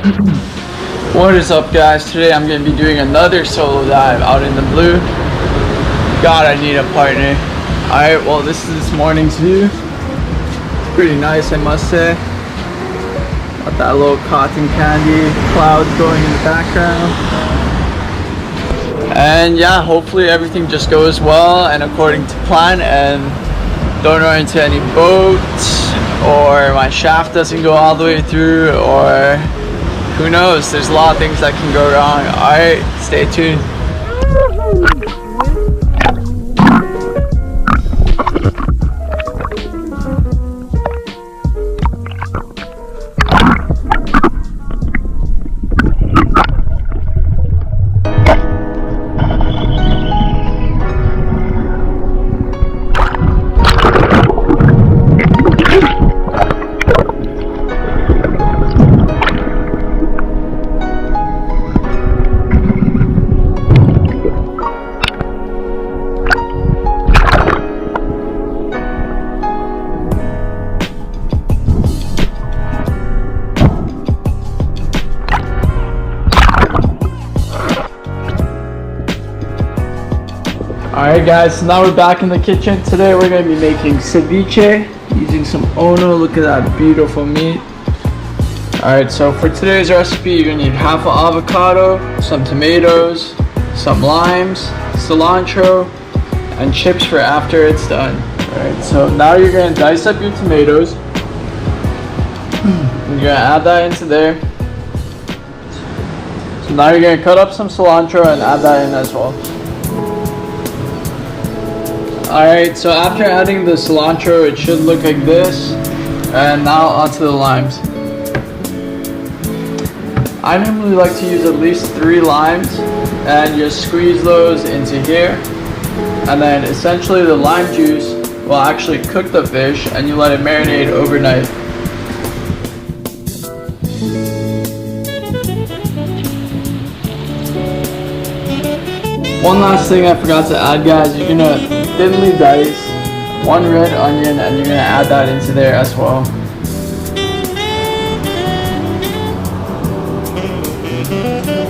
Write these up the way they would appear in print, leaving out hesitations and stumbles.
What is up, guys? Today I'm going to be doing another solo dive out in the blue. God, I need a partner. Alright, well, this is this morning's view. Pretty nice, I must say. Got that little cotton candy clouds going in the background. And yeah, hopefully everything just goes well and according to plan, and don't run into any boats, or my shaft doesn't go all the way through, or who knows, there's a lot of things that can go wrong. Alright, stay tuned. Alright guys, so now we're back in the kitchen. Today we're going to be making ceviche using some Ono. Look at that beautiful meat. Alright, so for today's recipe you're going to need half an avocado, some tomatoes, some limes, cilantro, and chips for after it's done. Alright, so now you're going to dice up your tomatoes. And you're going to add that into there. So now you're going to cut up some cilantro and add that in as well. Alright, so after adding the cilantro, it should look like this. And now onto the limes. I normally like to use at least 3 limes and just squeeze those into here. And then essentially the lime juice will actually cook the fish and you let it marinate overnight. One last thing I forgot to add, guys, you're gonna thinly dice 1 red onion and you're gonna add that into there as well.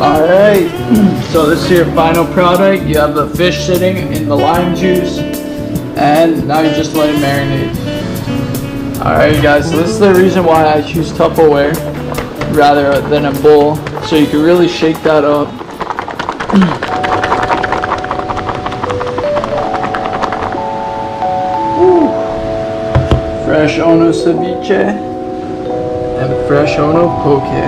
Alright, so this is your final product. You have the fish sitting in the lime juice and now you just let it marinate. Alright guys, so this is the reason why I choose Tupperware rather than a bowl, so you can really shake that up. Fresh Ono Ceviche and fresh Ono Poke.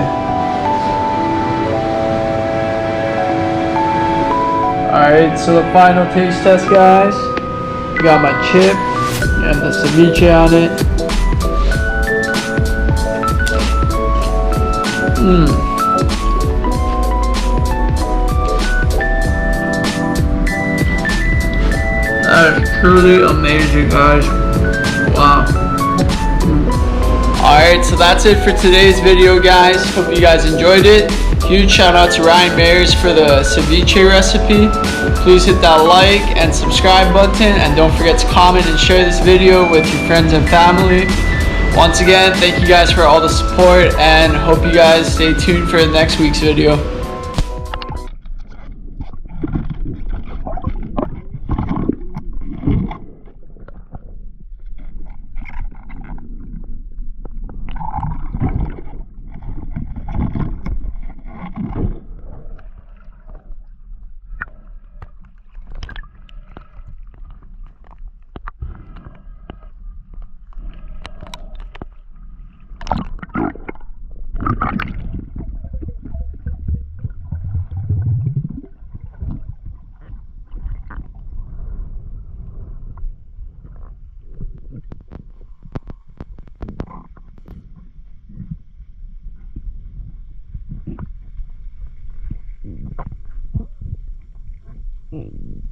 Alright, so the final taste test, guys. Got my chip and the ceviche on it. That is truly amazing, guys. Wow. Alright, so that's it for today's video, guys. Hope you guys enjoyed it. Huge shout out to Ryan Mayers for the ceviche recipe. Please hit that like and subscribe button, and don't forget to comment and share this video with your friends and family. Once again, thank you guys for all the support, and hope you guys stay tuned for next week's video. Mm.